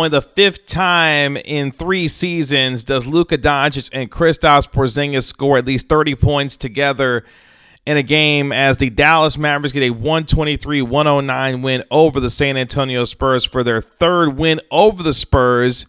only the fifth time in 3 seasons does Luka Doncic and Kristaps Porzingis score at least 30 points together in a game, as the Dallas Mavericks get a 123-109 win over the San Antonio Spurs for their third win over the Spurs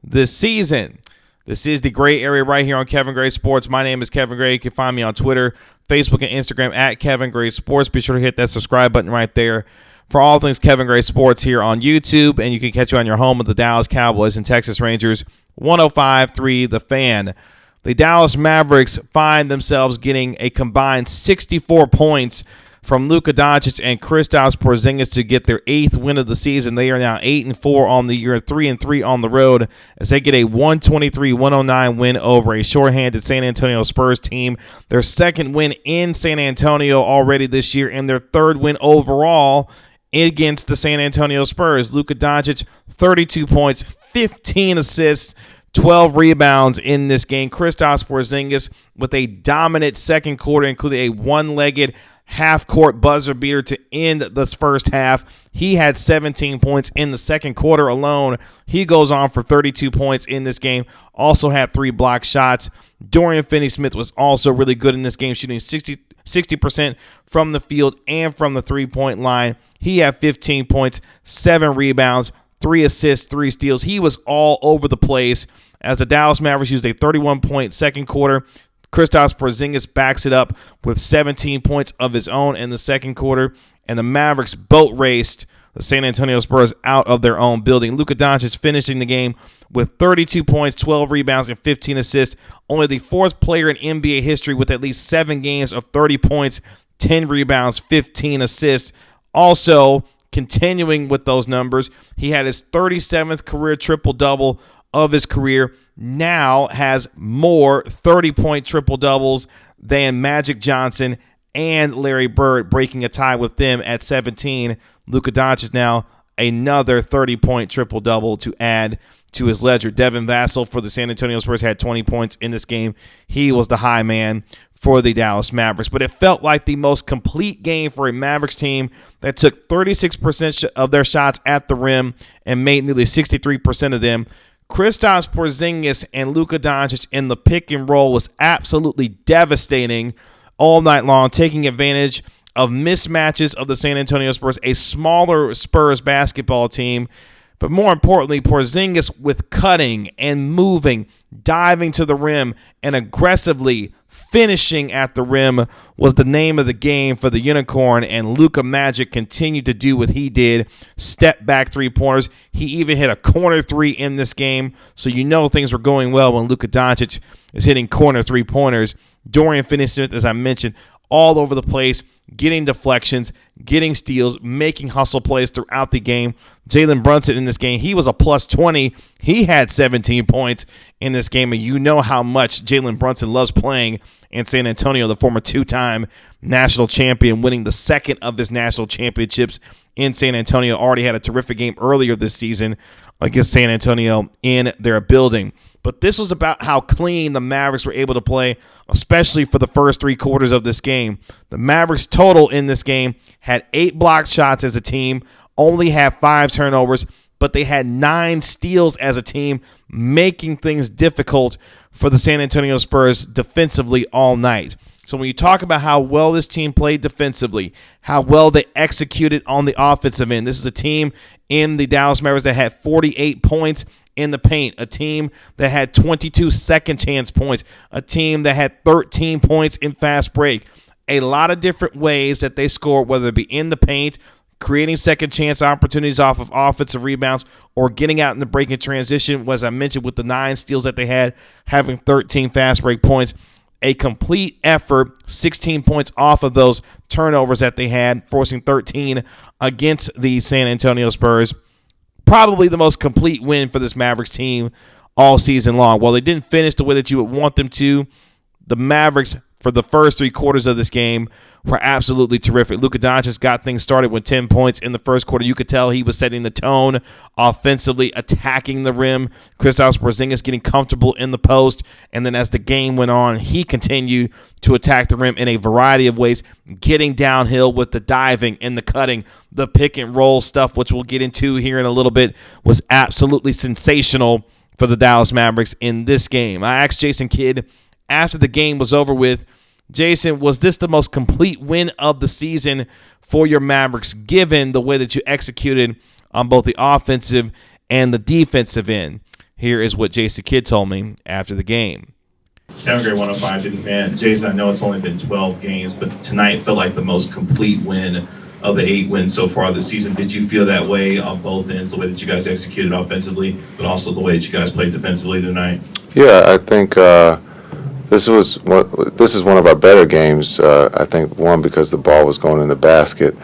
this season. This is the Gray Area right here on Kevin Gray Sports. My name is Kevin Gray. You can find me on Twitter, Facebook, and Instagram at Kevin Gray Sports. Be sure to hit that subscribe button right there for all things Kevin Gray Sports here on YouTube. And you can catch you on your home of the Dallas Cowboys and Texas Rangers, 105.3 The Fan. The Dallas Mavericks find themselves getting a combined 64 points from Luka Doncic and Kristaps Porzingis to get their 8th win of the season. They are now 8-4 on the year, 3-3 on the road, as they get a 123-109 win over a shorthanded San Antonio Spurs team. Their second win in San Antonio already this year, and their third win overall against the San Antonio Spurs. Luka Doncic, 32 points, 15 assists, 12 rebounds in this game. Kristaps Porzingis with a dominant second quarter, including a one-legged half-court buzzer beater to end the first half. He had 17 points in the second quarter alone. He goes on for 32 points in this game. Also had 3 blocked shots. Dorian Finney-Smith was also really good in this game, shooting 60% from the field and from the three-point line. He had 15 points, 7 rebounds, 3 assists, 3 steals. He was all over the place as the Dallas Mavericks used a 31-point second quarter. Kristaps Porzingis backs it up with 17 points of his own in the second quarter, and the Mavericks boat raced the San Antonio Spurs out of their own building. Luka Doncic finishing the game with 32 points, 12 rebounds, and 15 assists. Only the 4th player in NBA history with at least 7 games of 30 points, 10 rebounds, 15 assists. Also, continuing with those numbers, he had his 37th career triple-double of his career, now has more 30-point triple-doubles than Magic Johnson and Larry Bird, breaking a tie with them at 17. Luka Doncic is now another 30-point triple-double to add to his ledger. Devin Vassell for the San Antonio Spurs had 20 points in this game. He was the high man for the Dallas Mavericks. But it felt like the most complete game for a Mavericks team that took 36% of their shots at the rim and made nearly 63% of them. Kristaps Porzingis and Luka Doncic in the pick and roll was absolutely devastating all night long, taking advantage of mismatches of the San Antonio Spurs, a smaller Spurs basketball team. But more importantly, Porzingis with cutting and moving, diving to the rim, and aggressively finishing at the rim was the name of the game for the Unicorn, and Luka Magic continued to do what he did, step back three-pointers. He even hit a corner 3 in this game, so you know things were going well when Luka Doncic is hitting corner three-pointers. Dorian Finney-Smith, as I mentioned, all over the place, getting deflections, getting steals, making hustle plays throughout the game. Jalen Brunson in this game, he was a plus 20. He had 17 points in this game, and you know how much Jalen Brunson loves playing in San Antonio, the former 2-time national champion, winning the second of his national championships in San Antonio. Already had a terrific game earlier this season against San Antonio in their building. But this was about how clean the Mavericks were able to play, especially for the first 3 quarters of this game. The Mavericks total in this game had 8 blocked shots as a team, only had 5 turnovers, but they had 9 steals as a team, making things difficult for the San Antonio Spurs defensively all night. So when you talk about how well this team played defensively, how well they executed on the offensive end, this is a team in the Dallas Mavericks that had 48 points in the paint, a team that had 22 second chance points, a team that had 13 points in fast break. A lot of different ways that they scored, whether it be in the paint, creating second chance opportunities off of offensive rebounds, or getting out in the break and transition, as I mentioned, with the 9 steals that they had, having 13 fast break points. A complete effort, 16 points off of those turnovers that they had, forcing 13 against the San Antonio Spurs. Probably the most complete win for this Mavericks team all season long. While they didn't finish the way that you would want them to, the Mavericks for the first 3 quarters of this game were absolutely terrific. Luka Doncic got things started with 10 points in the first quarter. You could tell he was setting the tone offensively, attacking the rim. Kristaps Porzingis getting comfortable in the post. And then as the game went on, he continued to attack the rim in a variety of ways, getting downhill with the diving and the cutting. The pick and roll stuff, which we'll get into here in a little bit, was absolutely sensational for the Dallas Mavericks in this game. I asked Jason Kidd after the game was over with, Jason, was this the most complete win of the season for your Mavericks, given the way that you executed on both the offensive and the defensive end? Here is what Jason Kidd told me after the game. Have a great 105, didn't man. Jason, I know it's only been 12 games, but tonight felt like the most complete win of the 8 wins so far this season. Did you feel that way on both ends, the way that you guys executed offensively, but also the way that you guys played defensively tonight? Yeah, I think this is one of our better games. I think, one, because the ball was going in the basket.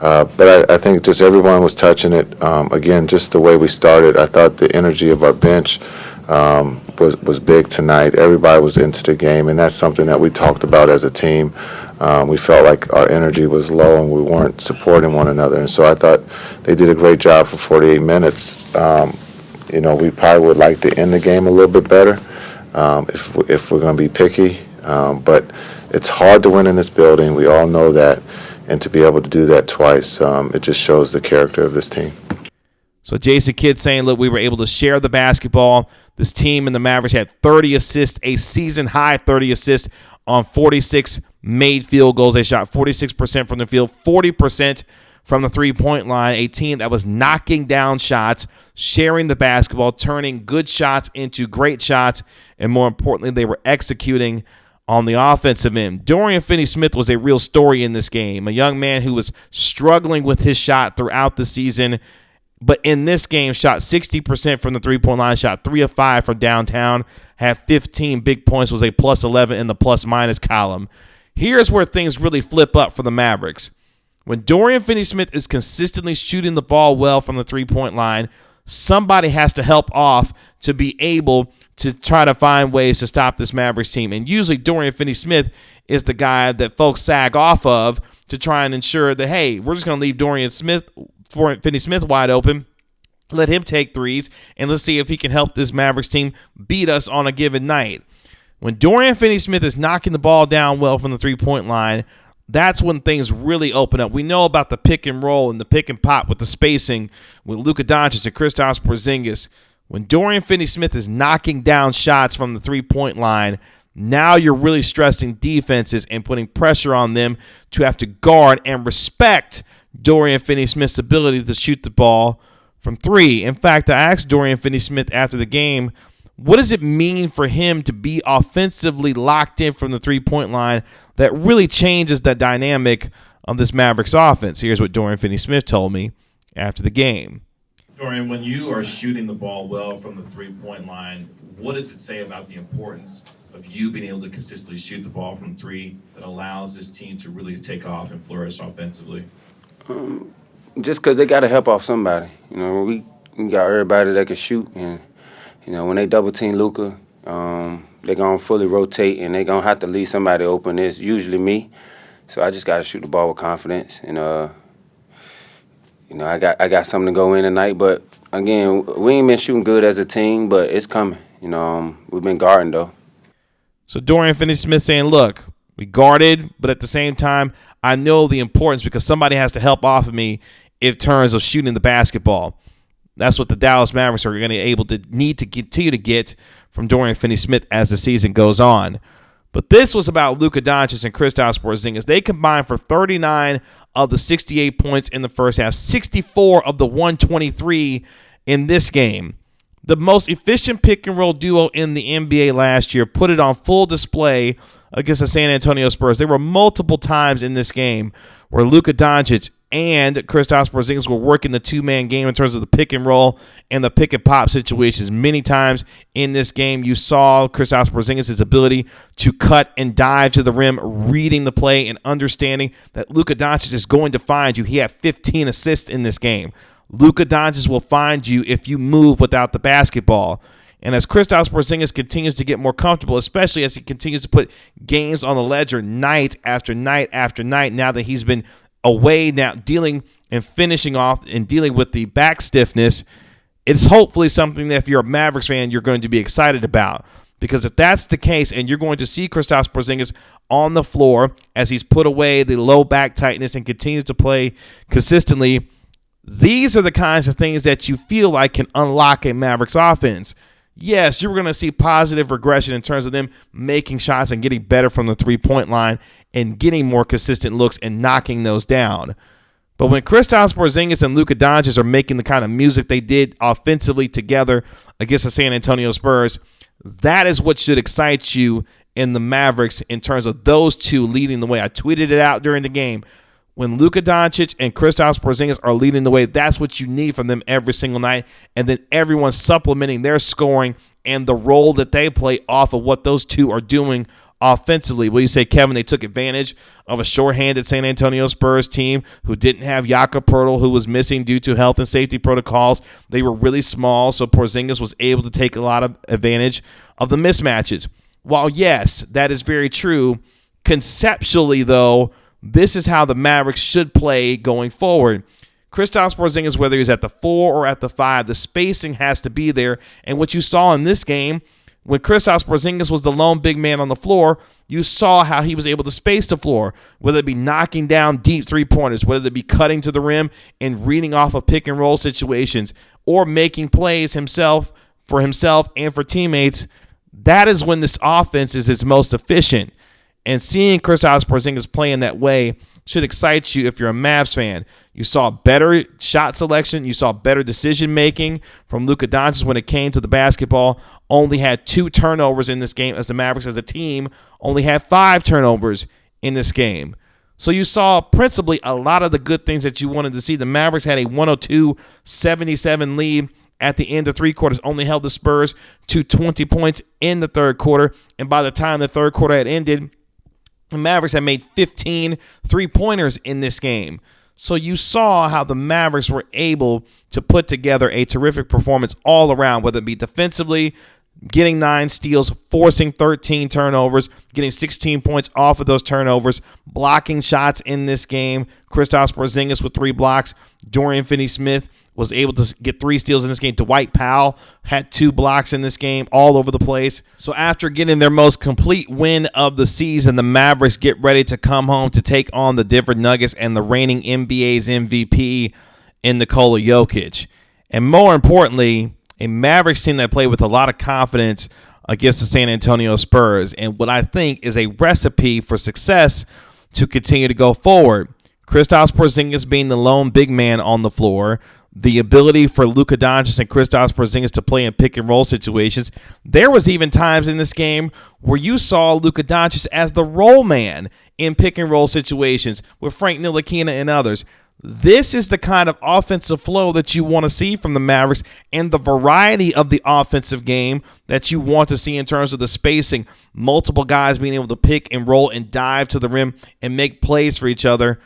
But I think just everyone was touching it. Again, just the way we started, I thought the energy of our bench was big tonight. Everybody was into the game, and that's something that we talked about as a team. We felt like our energy was low and we weren't supporting one another. And so I thought they did a great job for 48 minutes. We probably would like to end the game a little bit better if we're going to be picky. But it's hard to win in this building. We all know that. And to be able to do that twice, it just shows the character of this team. So Jason Kidd saying, look, we were able to share the basketball. This team and the Mavericks had 30 assists, a season-high 30 assists on 46 made field goals. They shot 46% from the field, 40% from the three-point line, a team that was knocking down shots, sharing the basketball, turning good shots into great shots, and more importantly, they were executing on the offensive end. Dorian Finney-Smith was a real story in this game, a young man who was struggling with his shot throughout the season, but in this game shot 60% from the three-point line, shot 3 of 5 from downtown, had 15 big points, was a plus 11 in the plus-minus column. Here's where things really flip up for the Mavericks. When Dorian Finney-Smith is consistently shooting the ball well from the three-point line, somebody has to help off to be able to try to find ways to stop this Mavericks team. And usually Dorian Finney-Smith is the guy that folks sag off of to try and ensure that, hey, we're just going to leave Dorian Finney-Smith wide open, let him take threes, and let's see if he can help this Mavericks team beat us on a given night. When Dorian Finney-Smith is knocking the ball down well from the three-point line, that's when things really open up. We know about the pick and roll and the pick and pop with the spacing with Luka Doncic and Kristaps Porzingis. When Dorian Finney-Smith is knocking down shots from the three-point line, now you're really stressing defenses and putting pressure on them to have to guard and respect Dorian Finney-Smith's ability to shoot the ball from three. In fact, I asked Dorian Finney-Smith after the game, what does it mean for him to be offensively locked in from the three-point line that really changes the dynamic of this Mavericks offense? Here's what Dorian Finney-Smith told me after the game. Dorian, when you are shooting the ball well from the three-point line, what does it say about the importance of you being able to consistently shoot the ball from three that allows this team to really take off and flourish offensively? Just because they got to help off somebody. We got everybody that can shoot, and when they double team Luka, they're gonna fully rotate, and they're gonna have to leave somebody open. It's usually me, so I just gotta shoot the ball with confidence. And I got something to go in tonight. But again, we ain't been shooting good as a team, but it's coming. We've been guarding though. So Dorian Finney-Smith saying, look, we guarded, but at the same time, I know the importance because somebody has to help off of me in terms of shooting the basketball. That's what the Dallas Mavericks are going to need to continue to get from Dorian Finney-Smith as the season goes on. But this was about Luka Doncic and Kristaps Porzingis. They combined for 39 of the 68 points in the first half, 64 of the 123 in this game. The most efficient pick-and-roll duo in the NBA last year put it on full display against the San Antonio Spurs. There were multiple times in this game where Luka Doncic and Kristaps Porzingis were working the two-man game in terms of the pick-and-roll and the pick-and-pop situations. Many times in this game, you saw Kristaps Porzingis' ability to cut and dive to the rim, reading the play and understanding that Luka Doncic is going to find you. He had 15 assists in this game. Luka Doncic will find you if you move without the basketball. And as Kristaps Porzingis continues to get more comfortable, especially as he continues to put games on the ledger night after night after night, now that he's been away now dealing and finishing off and dealing with the back stiffness, it's hopefully something that if you're a Mavericks fan, you're going to be excited about. Because if that's the case and you're going to see Kristaps Porzingis on the floor as he's put away the low back tightness and continues to play consistently, these are the kinds of things that you feel like can unlock a Mavericks offense. Yes, you're going to see positive regression in terms of them making shots and getting better from the three-point line and getting more consistent looks and knocking those down. But when Kristaps Porzingis and Luka Doncic are making the kind of music they did offensively together against the San Antonio Spurs, that is what should excite you in the Mavericks in terms of those two leading the way. I tweeted it out during the game. When Luka Doncic and Kristaps Porzingis are leading the way, that's what you need from them every single night. And then everyone supplementing their scoring and the role that they play off of what those two are doing offensively. Will you say, Kevin, they took advantage of a shorthanded San Antonio Spurs team who didn't have Jakob Poeltl, who was missing due to health and safety protocols. They were really small, so Porzingis was able to take a lot of advantage of the mismatches. While, yes, that is very true, conceptually, though, this is how the Mavericks should play going forward. Kristaps Porzingis, whether he's at the 4 or at the 5, the spacing has to be there. And what you saw in this game, when Kristaps Porzingis was the lone big man on the floor, you saw how he was able to space the floor, whether it be knocking down deep three-pointers, whether it be cutting to the rim and reading off of pick-and-roll situations, or making plays himself and for teammates. That is when this offense is its most efficient. And seeing Kristaps Porzingis playing that way should excite you if you're a Mavs fan. You saw better shot selection. You saw better decision-making from Luka Doncic when it came to the basketball. Only had 2 turnovers in this game, as the Mavericks as a team only had 5 turnovers in this game. So you saw principally a lot of the good things that you wanted to see. The Mavericks had a 102-77 lead at the end of 3 quarters, only held the Spurs to 20 points in the third quarter. And by the time the third quarter had ended, the Mavericks had made 15 three-pointers in this game. So you saw how the Mavericks were able to put together a terrific performance all around, whether it be defensively, getting 9 steals, forcing 13 turnovers, getting 16 points off of those turnovers, blocking shots in this game. Kristaps Porzingis with 3 blocks. Dorian Finney-Smith was able to get 3 steals in this game. Dwight Powell had 2 blocks in this game, all over the place. So after getting their most complete win of the season, the Mavericks get ready to come home to take on the Denver Nuggets and the reigning NBA's MVP in Nikola Jokic. And more importantly, a Mavericks team that played with a lot of confidence against the San Antonio Spurs, and what I think is a recipe for success to continue to go forward. Kristaps Porzingis being the lone big man on the floor, the ability for Luka Doncic and Kristaps Porzingis to play in pick-and-roll situations. There was even times in this game where you saw Luka Doncic as the roll man in pick-and-roll situations with Frank Ntilikina and others. This is the kind of offensive flow that you want to see from the Mavericks and the variety of the offensive game that you want to see in terms of the spacing. Multiple guys being able to pick and roll and dive to the rim and make plays for each other.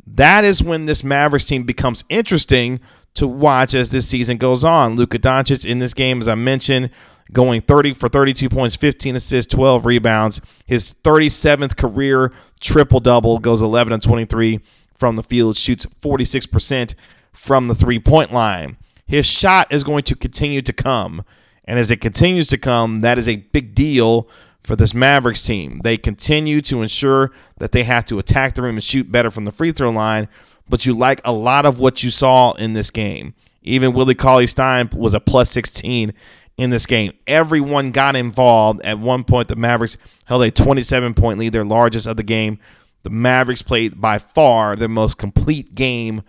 That is when this Mavericks team becomes interesting to watch as this season goes on. Luka Doncic in this game, as I mentioned, going 30 for 32 points, 15 assists, 12 rebounds. His 37th career triple-double, goes 11 and 23 from the field, shoots 46% from the three-point line. His shot is going to continue to come, and as it continues to come, that is a big deal for this Mavericks team. They continue to ensure that they have to attack the rim and shoot better from the free throw line, but you like a lot of what you saw in this game. Even Willie Cauley-Stein was a plus 16 in this game. Everyone got involved. At one point, the Mavericks held a 27-point lead, their largest of the game. The Mavericks played by far their most complete game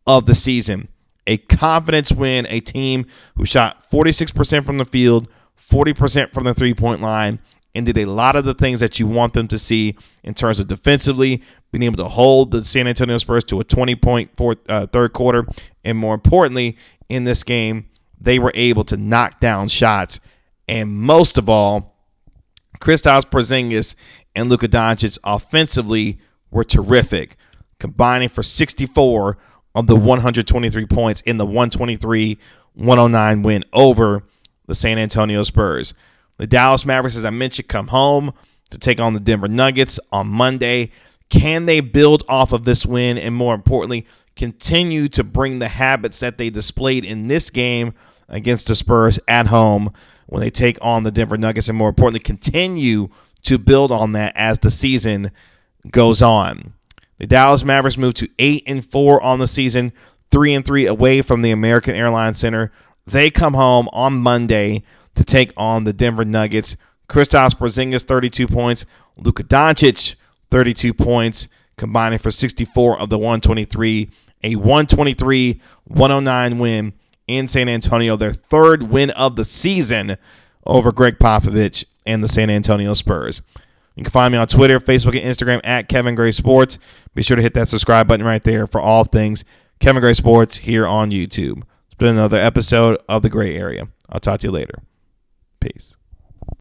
of the season. A confidence win, a team who shot 46% from the field, 40% from the three-point line, and did a lot of the things that you want them to see in terms of defensively, being able to hold the San Antonio Spurs to a 20-point third quarter, and more importantly, in this game, they were able to knock down shots. And most of all, Kristaps Porzingis and Luka Doncic offensively were terrific, combining for 64 of the 123 points in the 123-109 win over the San Antonio Spurs. The Dallas Mavericks, as I mentioned, come home to take on the Denver Nuggets on Monday. Can they build off of this win and, more importantly, continue to bring the habits that they displayed in this game against the Spurs at home when they take on the Denver Nuggets, and more importantly, continue to build on that as the season goes on? The Dallas Mavericks move to 8-4 on the season, 3-3 away from the American Airlines Center. They come home on Monday to take on the Denver Nuggets. Kristaps Porzingis, 32 points. Luka Doncic, 32 points, combining for 64 of the 123. A 123-109 win in San Antonio, their third win of the season over Greg Popovich and the San Antonio Spurs. You can find me on Twitter, Facebook, and Instagram at Kevin Gray Sports. Be sure to hit that subscribe button right there for all things Kevin Gray Sports here on YouTube. It's been another episode of The Gray Area. I'll talk to you later. Peace.